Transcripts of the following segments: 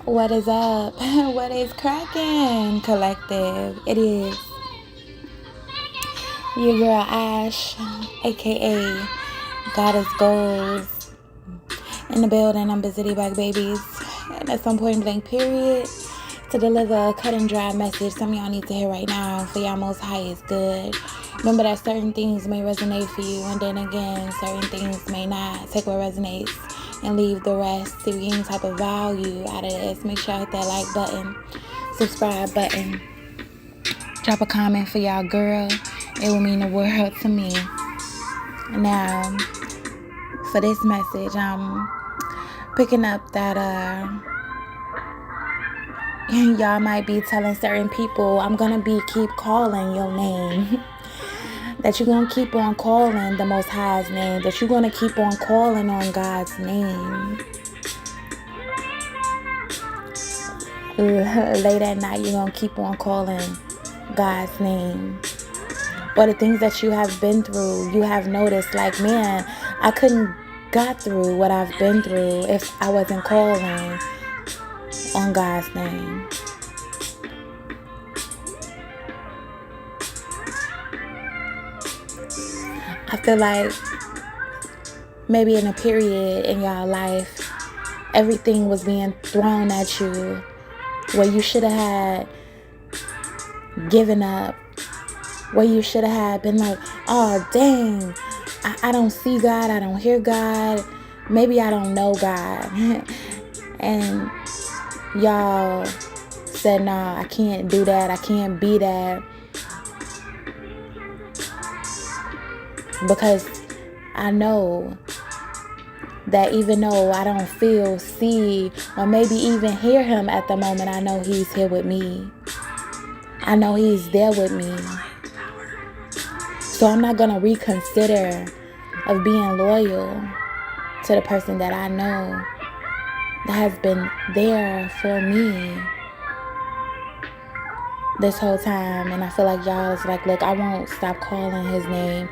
What is up? What is cracking, collective? It is your girl Ash, aka Goddess Goals, in the building. I'm busy back, babies, and at some point blank period to deliver a cut and dry message. Some of y'all need to hear right now. For y'all, Most High is good. Remember that certain things may resonate for you, and then again, certain things may not. Take what resonates and leave the rest. If you get any type of value out of this, make sure I hit that like button, subscribe button, drop a comment for y'all girl. It will mean the world to me. Now, for this message, I'm picking up that y'all might be telling certain people, I'm gonna keep calling your name. That you're gonna keep on calling the Most High's name. That you're gonna keep on calling on God's name. Late at night, you're gonna keep on calling God's name. Or the things that you have been through, you have noticed, like, man, I couldn't got through what I've been through if I wasn't calling on God's name. I feel like maybe in a period in y'all life, everything was being thrown at you where you should have had given up, where you should have had been like, oh, dang, I don't see God, I don't hear God, maybe I don't know God. And y'all said, nah, I can't do that, I can't be that. Because I know that even though I don't feel, see, or maybe even hear him at the moment, I know he's here with me. I know he's there with me. So I'm not going to reconsider of being loyal to the person that I know that has been there for me this whole time. And I feel like y'all is like, look, I won't stop calling his name.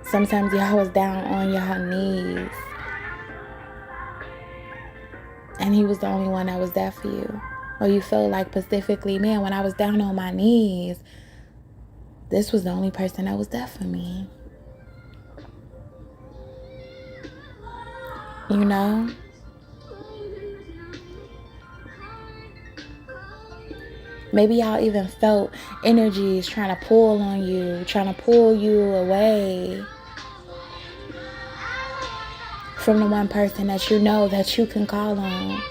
Sometimes y'all was down on your knees, and he was the only one that was there for you. Or you feel like specifically, man, when I was down on my knees, this was the only person that was there for me. You know? Maybe y'all even felt energies trying to pull on you, trying to pull you away from the one person that you know that you can call on.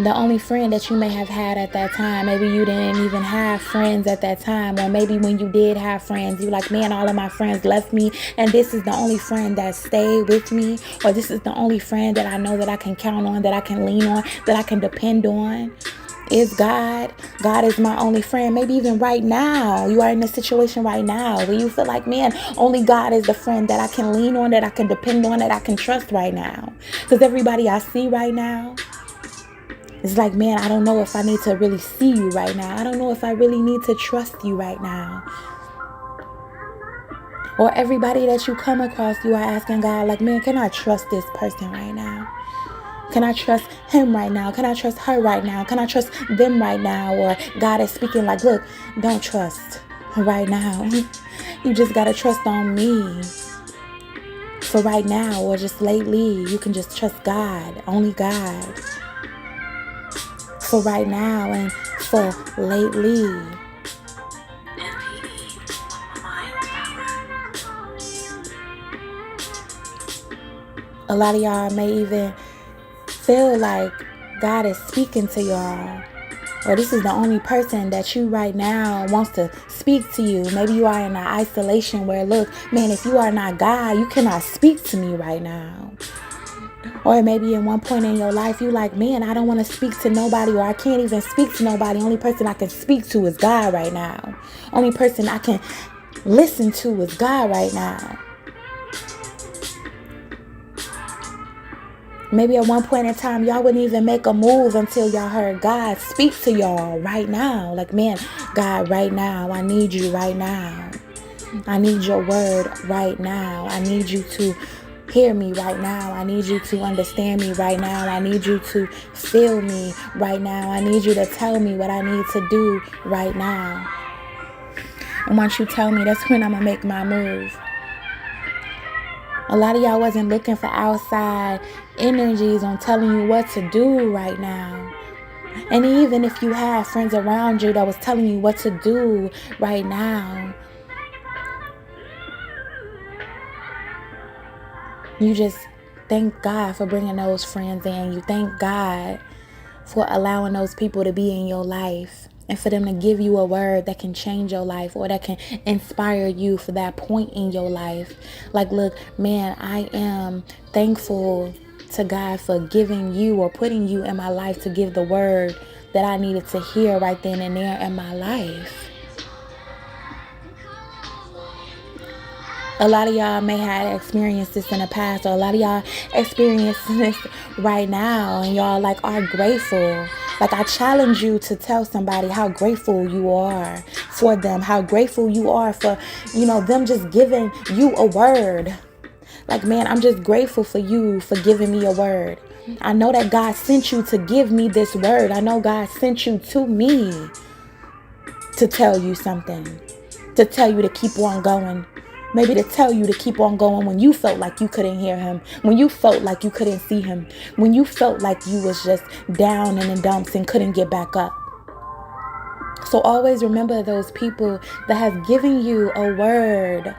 The only friend that you may have had at that time. Maybe you didn't even have friends at that time. Or maybe when you did have friends, you're like, man, all of my friends left me, and this is the only friend that stayed with me. Or this is the only friend that I know that I can count on, that I can lean on, that I can depend on. Is God. God is my only friend. Maybe even right now, you are in a situation right now where you feel like, man, only God is the friend that I can lean on, that I can depend on, that I can trust right now. Because everybody I see right now, it's like, man, I don't know if I need to really see you right now. I don't know if I really need to trust you right now. Or everybody that you come across, you are asking God, like, man, can I trust this person right now? Can I trust him right now? Can I trust her right now? Can I trust them right now? Or God is speaking like, look, don't trust right now. You just got to trust on me. For right now, or just lately, you can just trust God, only God. For right now and for lately. A lot of y'all may even feel like God is speaking to y'all, or this is the only person that you right now wants to speak to you. Maybe you are in an isolation where, look, man, if you are not God, you cannot speak to me right now. Or maybe in one point in your life, you like, man, I don't want to speak to nobody, or I can't even speak to nobody. Only person I can speak to is God right now. Only person I can listen to is God right now. Maybe at one point in time, y'all wouldn't even make a move until y'all heard God speak to y'all right now. Like, man, God, right now, I need you right now. I need your word right now. I need you to hear me right now. I need you to understand me right now. I need you to feel me right now. I need you to tell me what I need to do right now. And once you tell me, that's when I'm going to make my move. A lot of y'all wasn't looking for outside energies on telling you what to do right now. And even if you have friends around you that was telling you what to do right now, you just thank God for bringing those friends in. You thank God for allowing those people to be in your life, and for them to give you a word that can change your life, or that can inspire you for that point in your life. Like, look, man, I am thankful to God for giving you, or putting you in my life to give the word that I needed to hear right then and there in my life. A lot of y'all may have experienced this in the past, or a lot of y'all experiencing this right now, and y'all like are grateful. Like, I challenge you to tell somebody how grateful you are for them, how grateful you are for, them just giving you a word. Like, man, I'm just grateful for you for giving me a word. I know that God sent you to give me this word. I know God sent you to me to tell you something, to tell you to keep on going. Maybe to tell you to keep on going when you felt like you couldn't hear him, when you felt like you couldn't see him, when you felt like you was just down in the dumps and couldn't get back up. So always remember those people that have given you a word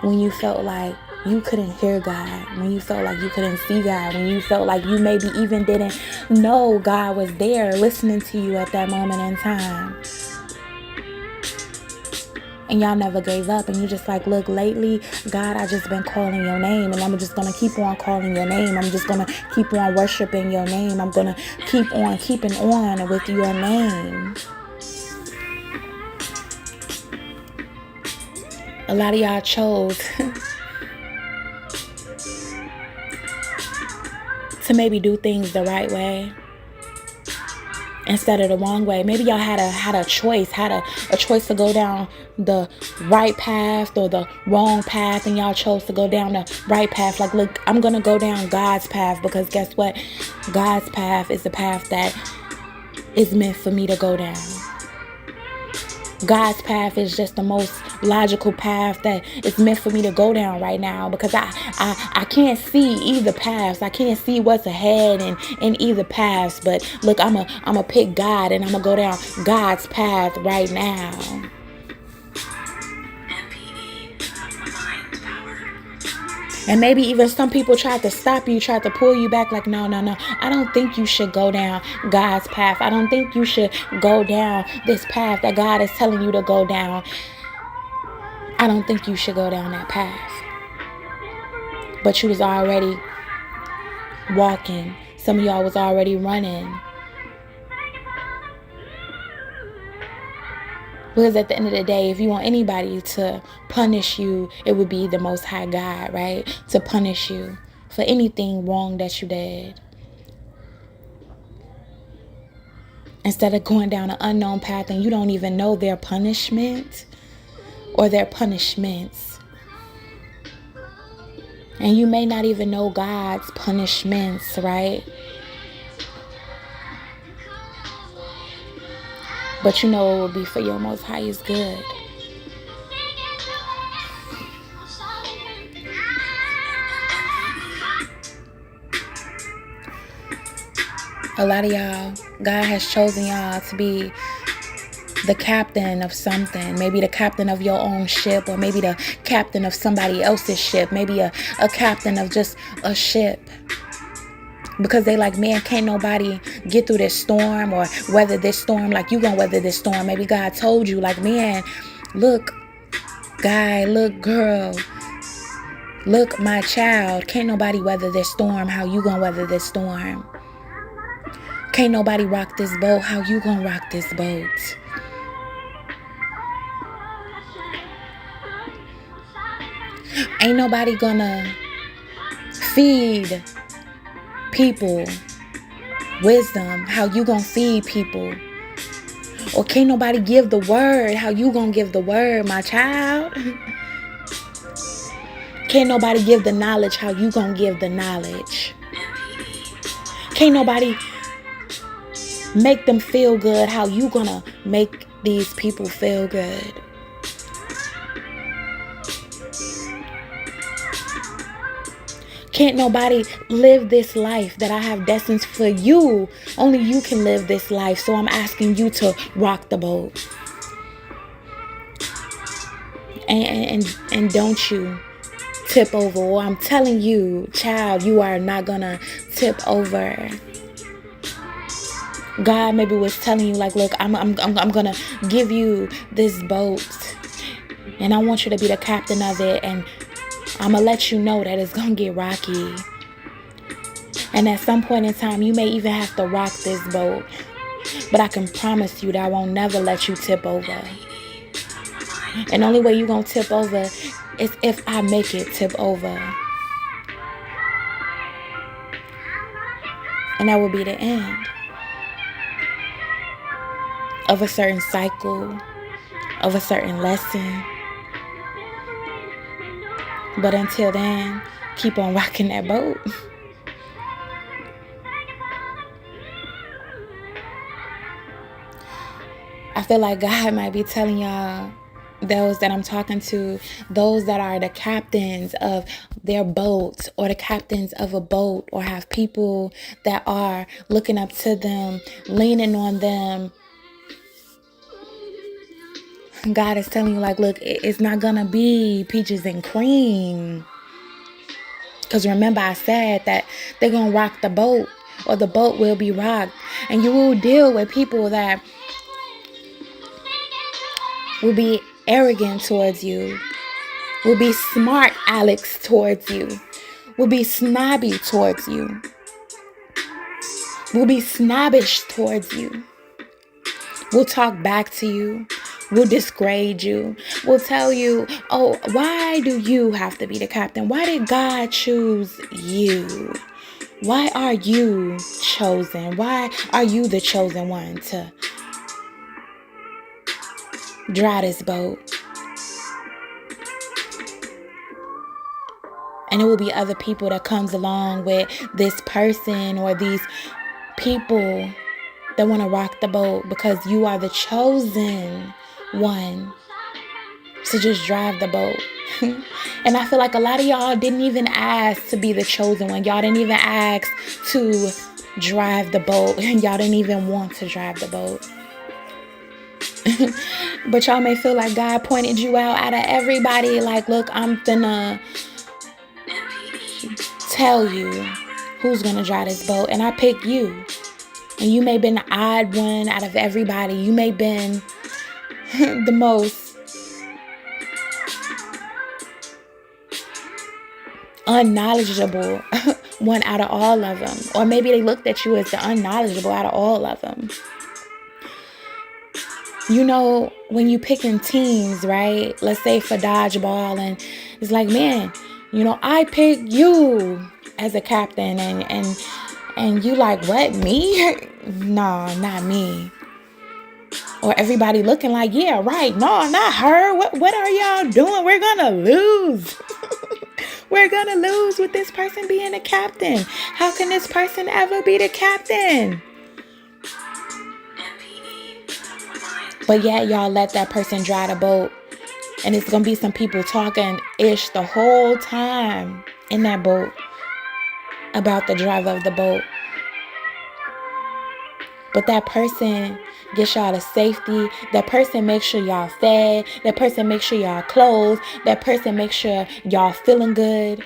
when you felt like you couldn't hear God, when you felt like you couldn't see God, when you felt like you maybe even didn't know God was there listening to you at that moment in time. And y'all never gave up, and you just like, look, lately, God, I just been calling your name, and I'm just going to keep on calling your name. I'm just going to keep on worshiping your name. I'm going to keep on keeping on with your name. A lot of y'all chose to maybe do things the right way instead of the wrong way. Maybe y'all had a choice to go down the right path or the wrong path, and y'all chose to go down the right path. Like, look, I'm gonna go down God's path, because guess what? God's path is the path that is meant for me to go down. God's path is just the most logical path that is meant for me to go down right now, because I can't see either paths. I can't see what's ahead in either paths. But look, I'm a pick God, and I'm gonna go down God's path right now. And maybe even some people tried to stop you, tried to pull you back, like, no. I don't think you should go down God's path. I don't think you should go down this path that God is telling you to go down. I don't think you should go down that path. But you was already walking. Some of y'all was already running. Because at the end of the day, if you want anybody to punish you, it would be the Most High God, right? To punish you for anything wrong that you did. Instead of going down an unknown path and you don't even know their punishment or their punishments. And you may not even know God's punishments, right? But you know it will be for your most highest good. A lot of y'all, God has chosen y'all to be the captain of something, maybe the captain of your own ship, or maybe the captain of somebody else's ship, maybe a captain of just a ship. Because they like, man, can't nobody get through this storm or weather this storm like you gonna weather this storm. Maybe God told you, like, man, look, guy, look, girl, look, my child, can't nobody weather this storm how you gonna weather this storm. Can't nobody rock this boat how you gonna rock this boat. Ain't nobody gonna feed people wisdom how you gonna feed people. Or can't nobody give the word how you gonna give the word, my child. Can't nobody give the knowledge how you gonna give the knowledge. Can't nobody make them feel good how you gonna make these people feel good. Can't nobody live this life that I have destined for you. Only you can live this life. So I'm asking you to rock the boat. And don't you tip over. Or I'm telling you, child, you are not gonna tip over. God maybe was telling you, like, look, I'm gonna give you this boat, and I want you to be the captain of it, and I'm gonna let you know that it's gonna get rocky. And at some point in time, you may even have to rock this boat. But I can promise you that I won't never let you tip over. And the only way you're gonna tip over is if I make it tip over. And that will be the end of a certain cycle, of a certain lesson. But until then, keep on rocking that boat. I feel like God might be telling y'all, those that I'm talking to, those that are the captains of their boat, or the captains of a boat, or have people that are looking up to them, leaning on them. God is telling you, like, look, it's not gonna be peaches and cream. Because remember, I said that they're gonna rock the boat, or the boat will be rocked. And you will deal with people that will be arrogant towards you, will be smart Alex towards you, will be snobby towards you, will be snobbish towards you, will talk back to you, will disgrade you, will tell you, oh, why do you have to be the captain? Why did God choose you? Why are you chosen? Why are you the chosen one to drive this boat? And it will be other people that comes along with this person, or these people that want to rock the boat, because you are the chosen one to just drive the boat. And I feel like a lot of y'all didn't even ask to be the chosen one. Y'all didn't even ask to drive the boat. And y'all didn't even want to drive the boat. But y'all may feel like God pointed you out of everybody. Like, look, I'm gonna tell you who's gonna drive this boat, and I pick you. And you may have been the odd one out of everybody. You may have been the most unknowledgeable one out of all of them. Or maybe they looked at you as the unknowledgeable out of all of them. You know, when you picking teams, right? Let's say for dodgeball, and it's like, man, you know, I pick you as a captain, and you like, what, me? No, not me. Or everybody looking like, yeah, right. No, not her. What are y'all doing? We're gonna lose. We're gonna lose with this person being the captain. How can this person ever be the captain? But yeah, y'all let that person drive the boat. And it's going to be some people talking ish the whole time in that boat about the driver of the boat. But that person gets y'all to safety. That person makes sure y'all fed. That person makes sure y'all clothed. That person makes sure y'all feeling good.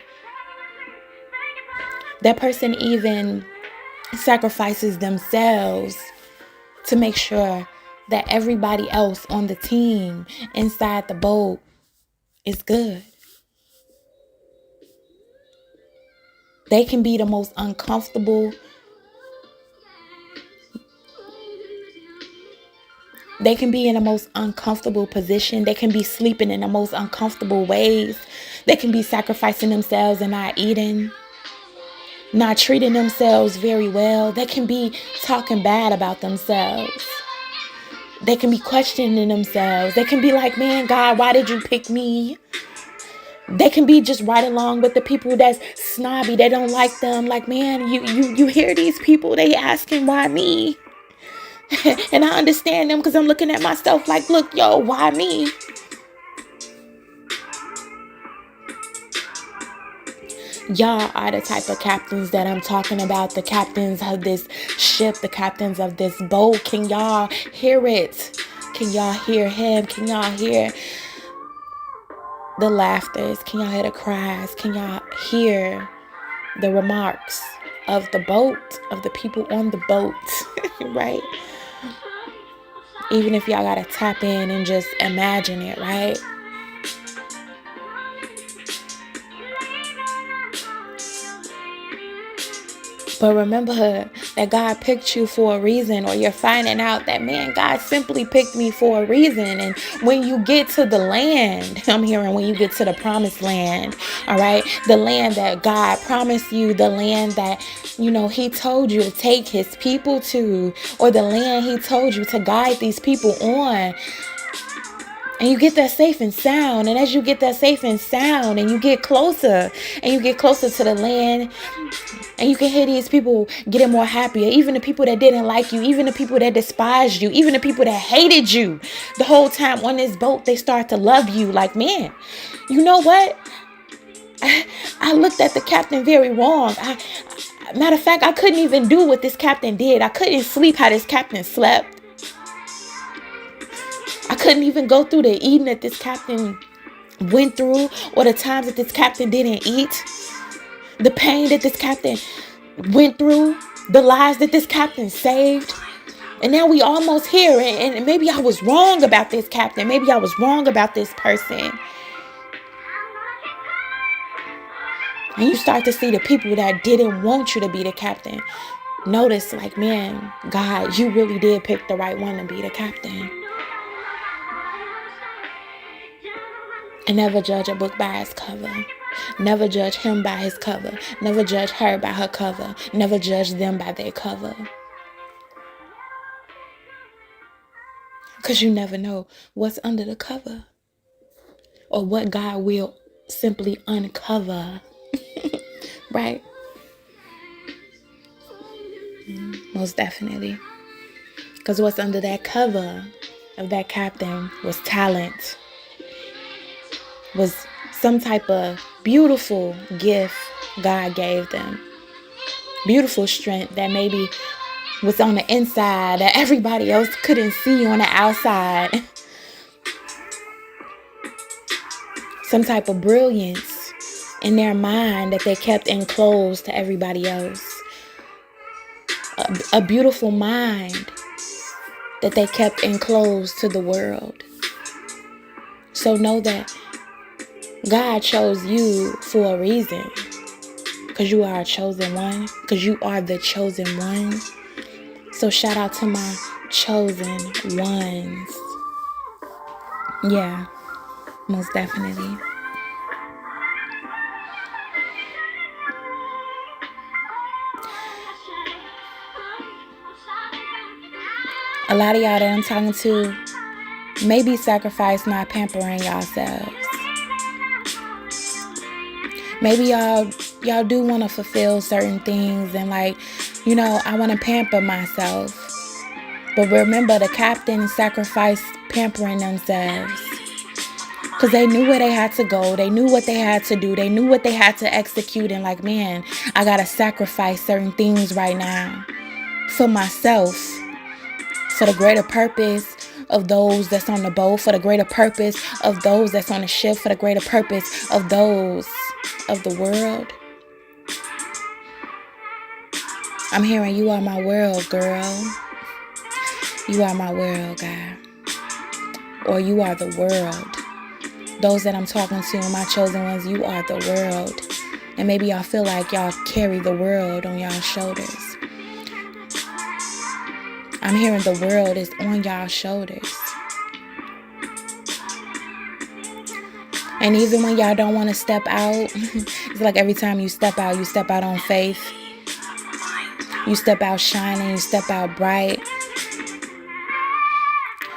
That person even sacrifices themselves to make sure that everybody else on the team inside the boat is good. They can be the most uncomfortable. They can be in the most uncomfortable position. They can be sleeping in the most uncomfortable ways. They can be sacrificing themselves and not eating, not treating themselves very well. They can be talking bad about themselves. They can be questioning themselves. They can be like, man, God, why did you pick me? They can be just right along with the people that's snobby. They don't like them. Like, man, you hear these people, they asking why me? And I understand them because I'm looking at myself like, look, yo, why me? Y'all are the type of captains that I'm talking about. The captains of this ship, the captains of this boat. Can y'all hear it? Can y'all hear him? Can y'all hear the laughters? Can y'all hear the cries? Can y'all hear the remarks of the boat, of the people on the boat? Right? Even if y'all gotta tap in and just imagine it, right? But remember that God picked you for a reason, or you're finding out that, man, God simply picked me for a reason. And when you get to the land, I'm hearing when you get to the promised land, all right, the land that God promised you, the land that, he told you to take his people to, or the land he told you to guide these people on. And you get that safe and sound. And as you get that safe and sound and you get closer to the land, and you can hear these people getting more happier. Even the people that didn't like you, even the people that despised you, even the people that hated you the whole time on this boat, they start to love you. Like, man, you know what? I looked at the captain very wrong. Matter of fact, I couldn't even do what this captain did. I couldn't sleep how this captain slept. I couldn't even go through the eating that this captain went through, or the times that this captain didn't eat. The pain that this captain went through, the lives that this captain saved. And now we almost here. And maybe I was wrong about this captain. Maybe I was wrong about this person. And you start to see the people that didn't want you to be the captain. Notice, like, man, God, you really did pick the right one to be the captain. And never judge a book by its cover. Never judge him by his cover. Never judge her by her cover. Never judge them by their cover. Because you never know what's under the cover, or what God will simply uncover. Right? Most definitely. Because what's under that cover of that captain was talent. Was some type of beautiful gift God gave them. Beautiful strength that maybe was on the inside that everybody else couldn't see on the outside. Some type of brilliance in their mind that they kept enclosed to everybody else. A beautiful mind that they kept enclosed to the world. So know that God chose you for a reason. Because you are a chosen one. Because you are the chosen one. So shout out to my chosen ones. Yeah, most definitely. A lot of y'all that I'm talking to, maybe sacrifice not pampering yourselves. Maybe y'all do want to fulfill certain things and I want to pamper myself. But remember, the captain sacrificed pampering themselves. Because they knew where they had to go. They knew what they had to do. They knew what they had to execute. And man, I got to sacrifice certain things right now for myself. for the greater purpose of those that's on the boat, for the greater purpose of those that's on the ship, for the greater purpose of those of the world. I'm hearing you are my world, girl. You are my world, guy. Or you are the world. Those that I'm talking to, my chosen ones, you are the world. And maybe y'all feel like y'all carry the world on y'all's shoulders. I'm hearing the world is on y'all's shoulders. And even when y'all don't want to step out, it's like every time you step out on faith. You step out shining, you step out bright.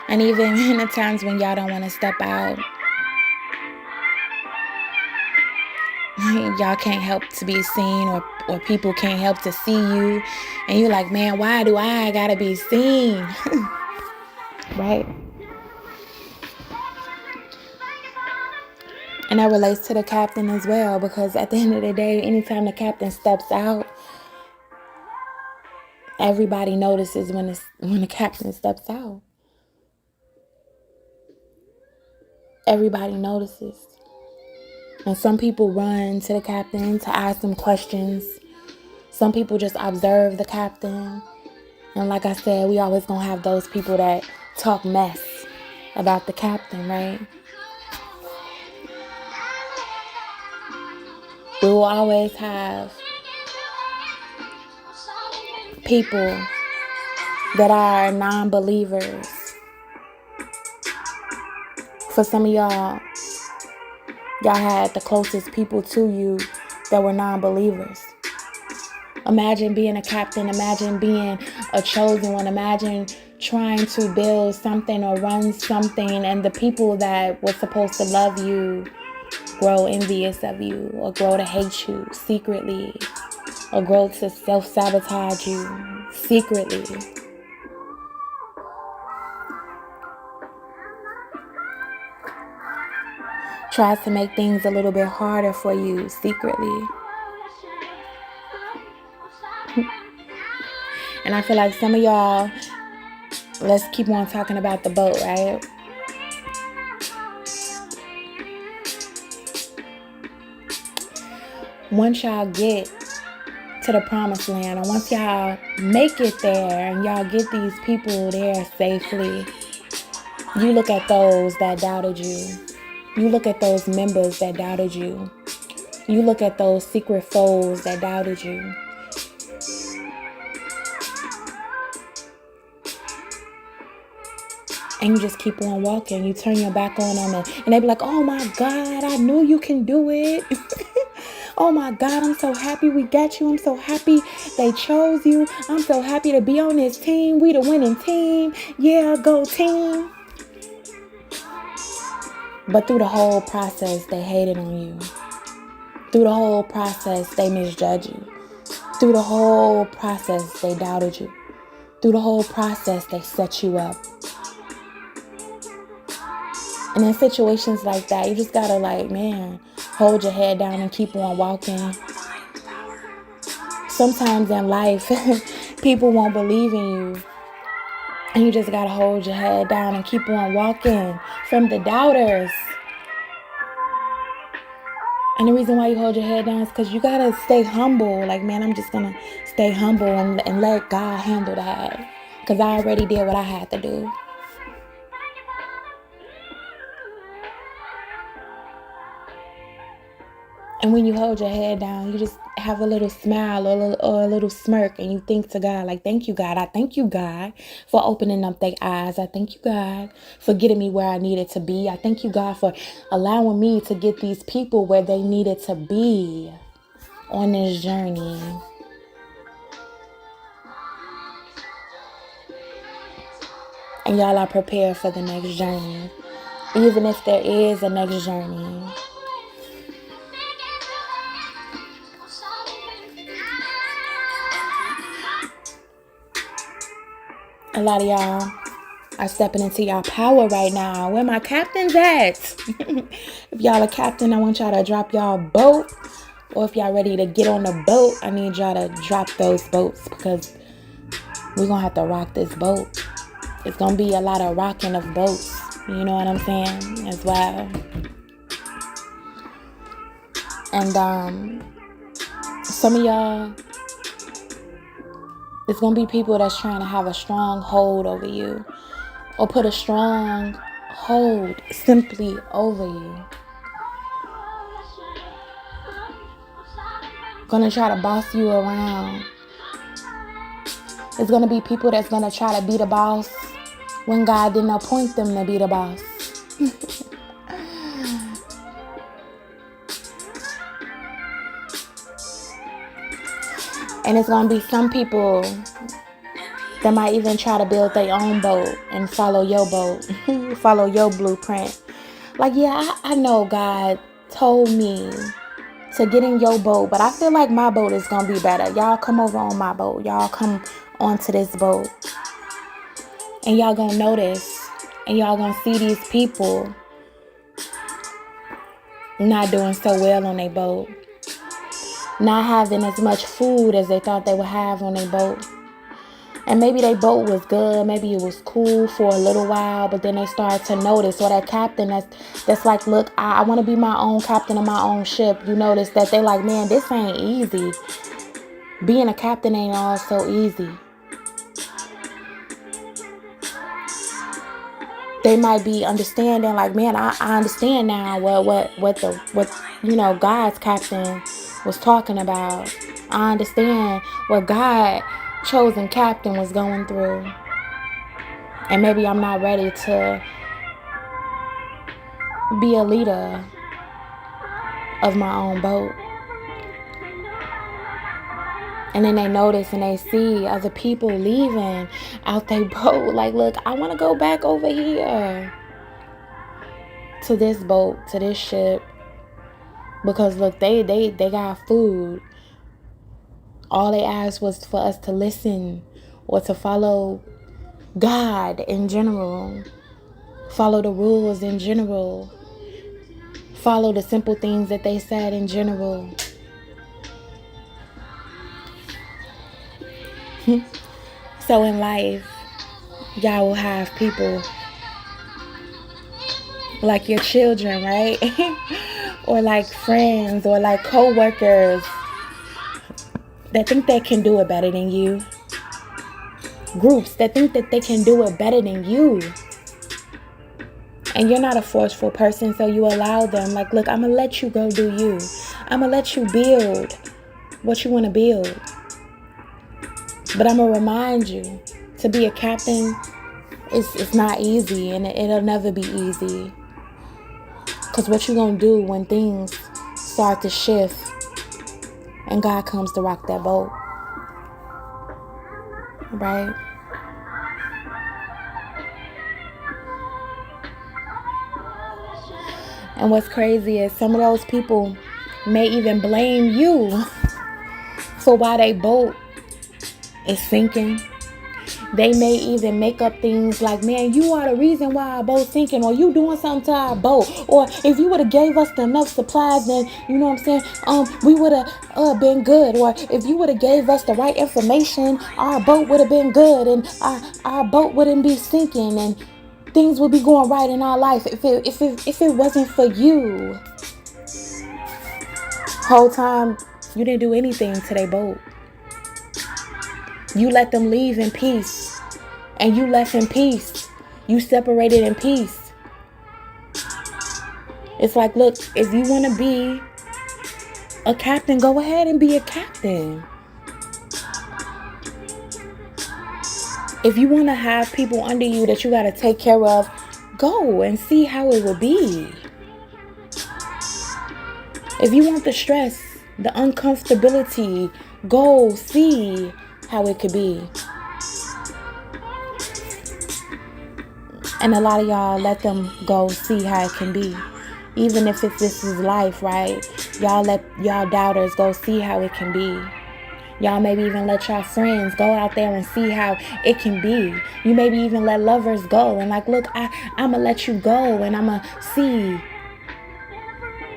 And even in the times when y'all don't want to step out, y'all can't help to be seen, or people can't help to see you. And you're like, man, why do I gotta be seen? Right? And that relates to the captain as well, because at the end of the day, anytime the captain steps out, everybody notices when the captain steps out. Everybody notices. And some people run to the captain to ask them questions. Some people just observe the captain. And like I said, we always gonna have those people that talk mess about the captain, right? We will always have people that are non-believers. For some of y'all had the closest people to you that were non-believers. Imagine being a captain. Imagine being a chosen one. Imagine trying to build something or run something, and the people that were supposed to love you grow envious of you, or grow to hate you secretly, or grow to self-sabotage you secretly. Tries to make things a little bit harder for you secretly. And I feel like some of y'all, let's keep on talking about the boat, right? Once y'all get to the promised land, and once y'all make it there and y'all get these people there safely, you look at those that doubted you. You look at those members that doubted you. You look at those secret foes that doubted you. And you just keep on walking. You turn your back on them, and they be like, oh my God, I knew you can do it. Oh my God, I'm so happy we got you. I'm so happy they chose you. I'm so happy to be on this team. We the winning team. Yeah, go team. But through the whole process, they hated on you. Through the whole process, they misjudged you. Through the whole process, they doubted you. Through the whole process, they set you up. And in situations like that, you just gotta hold your head down and keep on walking. Sometimes in life, people won't believe in you. And you just gotta hold your head down and keep on walking from the doubters. And the reason why you hold your head down is because you gotta stay humble. Like, man, I'm just gonna stay humble and let God handle that. Because I already did what I had to do. And when you hold your head down, you just have a little smile or a little smirk, and you think to God, like, thank you, God. I thank you, God, for opening up their eyes. I thank you, God, for getting me where I needed to be. I thank you, God, for allowing me to get these people where they needed to be on this journey. And y'all are prepared for the next journey, even if there is a next journey. A lot of y'all are stepping into y'all power right now. Where my captains at? If y'all a captain, I want y'all to drop y'all boat. Or if y'all ready to get on the boat, I need y'all to drop those boats, because we're going to have to rock this boat. It's going to be a lot of rocking of boats. You know what I'm saying? As well. And some of y'all, it's going to be people that's trying to have a strong hold over you. Or put a strong hold simply over you. Gonna try to boss you around. It's gonna be people that's gonna try to be the boss when God didn't appoint them to be the boss. And it's gonna be some people that might even try to build their own boat and follow your boat, follow your blueprint. Like, yeah, I know God told me to get in your boat, but I feel like my boat is gonna be better. Y'all come over on my boat. Y'all come onto this boat. And y'all gonna notice, and y'all gonna see these people not doing so well on their boat. Not having as much food as they thought they would have on their boat. And maybe their boat was good, maybe it was cool for a little while, but then they started to notice, or that captain that's like, look, I want to be my own captain of my own ship. You notice that they like, man, this ain't easy. Being a captain ain't all so easy. They might be understanding, like, man, I understand now what God's captain was talking about. I understand what God chosen captain was going through. And maybe I'm not ready to be a leader of my own boat. And then they notice and they see other people leaving out their boat. Like, look, I want to go back over here to this boat, to this ship. Because, look, they got food. All they asked was for us to listen or to follow God in general. Follow the rules in general. Follow the simple things that they said in general. So in life, y'all will have people like your children, right? Or like friends or like co-workers that think they can do it better than you. Groups that think that they can do it better than you. And you're not a forceful person, so you allow them. Like, look, I'm going to let you go do you. I'm going to let you build what you want to build. But I'm going to remind you, to be a captain, it's not easy, and it'll never be easy. Because what you going to do when things start to shift and God comes to rock that boat? Right? And what's crazy is some of those people may even blame you for why they boat is sinking. They may even make up things like, man, you are the reason why our boat's sinking, or you doing something to our boat, or if you would have gave us enough supplies, then, you know what I'm saying, we would have been good, or if you would have gave us the right information, our boat would have been good, and our boat wouldn't be sinking, and things would be going right in our life if it wasn't for you. Whole time you didn't do anything to their boat. You let them leave in peace. And you left in peace. You separated in peace. It's like, look, if you want to be a captain, go ahead and be a captain. If you want to have people under you that you got to take care of, go and see how it will be. If you want the stress, the uncomfortability, go see how it could be. And a lot of y'all let them go see how it can be. Even if this is life, right? Y'all let y'all doubters go see how it can be. Y'all maybe even let y'all friends go out there and see how it can be. You maybe even let lovers go and like, look, I'm going to let you go and I'm going to see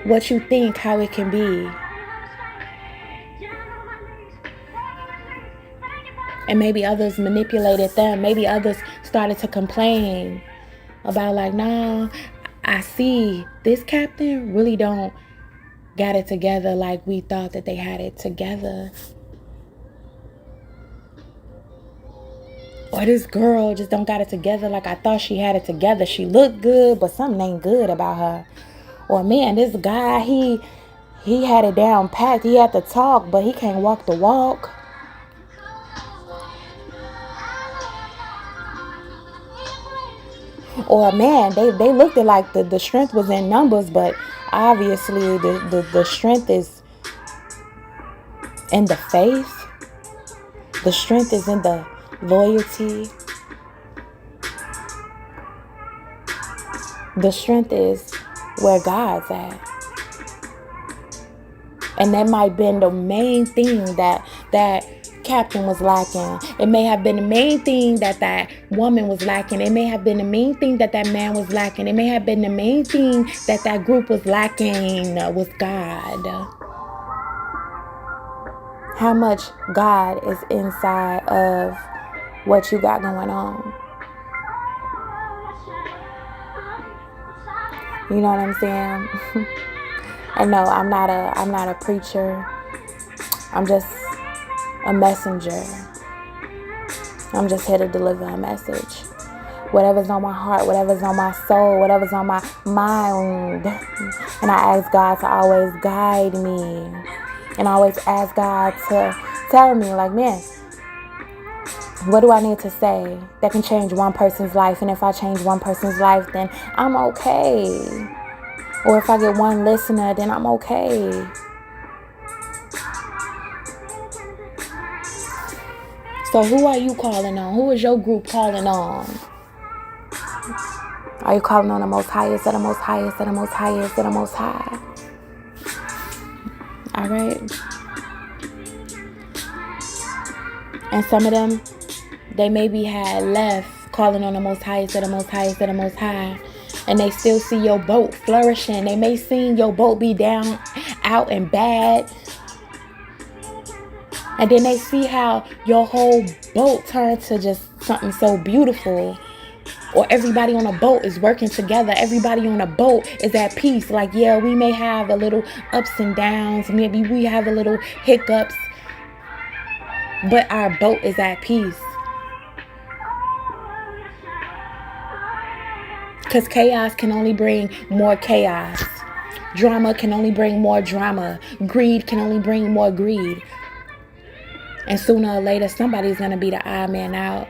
what you think, how it can be. And maybe others manipulated them. Maybe others started to complain about like, nah, I see this captain really don't got it together like we thought that they had it together. Or this girl just don't got it together like I thought she had it together. She looked good, but something ain't good about her. Or man, this guy, he had it down packed. He had to talk, but he can't walk the walk. Or man, they looked at like the strength was in numbers, but obviously the strength is in the faith. The strength is in the loyalty. The strength is where God's at. And that might have been the main thing that captain was lacking. It may have been the main thing that woman was lacking. It may have been the main thing that man was lacking. It may have been the main thing that group was lacking was God. How much God is inside of what you got going on. You know what I'm saying? And no, I'm not a preacher. I'm just a messenger. I'm just here to deliver a message. Whatever's on my heart, whatever's on my soul, whatever's on my mind. And I ask God to always guide me. And I always ask God to tell me, like, man, what do I need to say that can change one person's life? And if I change one person's life, then I'm okay. Or if I get one listener, then I'm okay. So who are you calling on? Who is your group calling on? Are you calling on the most highest, of the most highest, of the most highest, of the most high? All right. And some of them, they maybe had left calling on the most highest, of the most highest, of the most high. And they still see your boat flourishing. They may see your boat be down, out and bad. And then they see how your whole boat turned to just something so beautiful. Or everybody on a boat is working together. Everybody on a boat is at peace. Like, yeah, we may have a little ups and downs. Maybe we have a little hiccups. But our boat is at peace. Because chaos can only bring more chaos. Drama can only bring more drama. Greed can only bring more greed. And sooner or later, somebody's going to be the odd man out.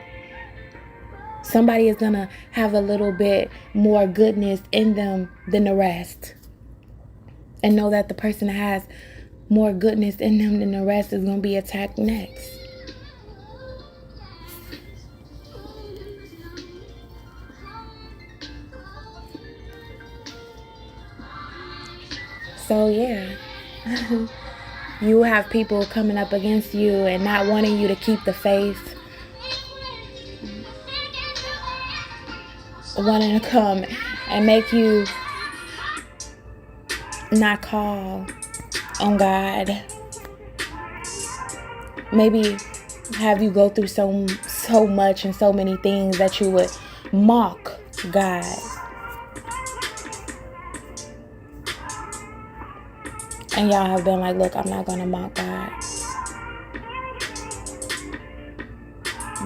Somebody is going to have a little bit more goodness in them than the rest. And know that the person that has more goodness in them than the rest is going to be attacked next. So yeah, you have people coming up against you and not wanting you to keep the faith. Wanting to come and make you not call on God. Maybe have you go through so much and so many things that you would mock God. And y'all have been like, look, I'm not going to mock God.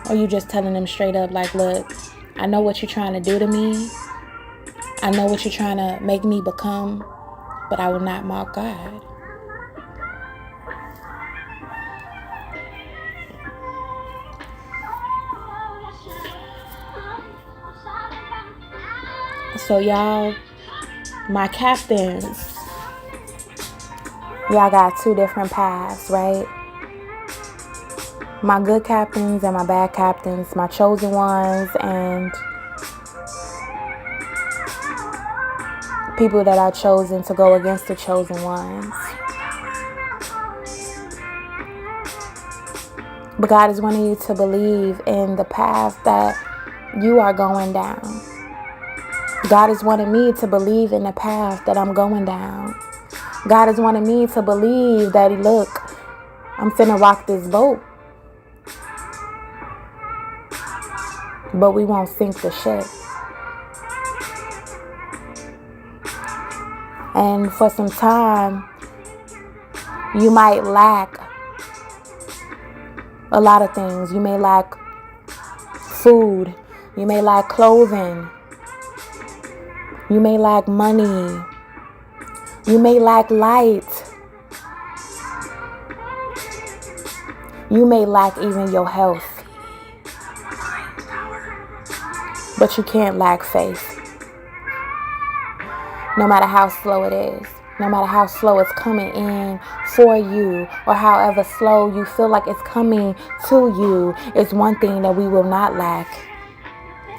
Or you just telling them straight up like, look, I know what you're trying to do to me. I know what you're trying to make me become, but I will not mock God. So y'all, my captains, y'all got two different paths, right? My good captains and my bad captains, my chosen ones and people that are chosen to go against the chosen ones. But God is wanting you to believe in the path that you are going down. God is wanting me to believe in the path that I'm going down. God is wanting me to believe that, look, I'm finna rock this boat. but we won't sink the ship. And for some time, you might lack a lot of things. You may lack food. You may lack clothing. You may lack money. You may lack light. You may lack even your health. But you can't lack faith. No matter how slow it is. No matter how slow it's coming in for you, or however slow you feel like it's coming to you, it's one thing that we will not lack,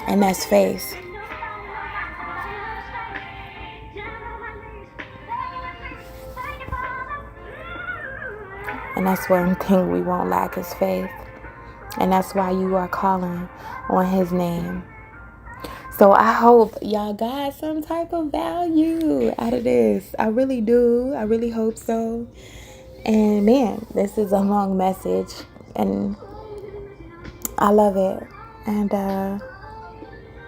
and that's faith. And that's one thing we won't lack is faith. And that's why you are calling on his name. So I hope y'all got some type of value out of this. I really do. I really hope so. And man, this is a long message. And I love it. And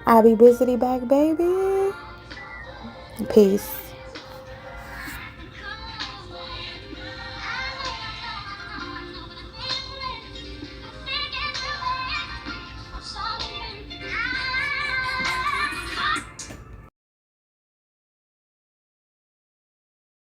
I'll be busy back, baby. Peace.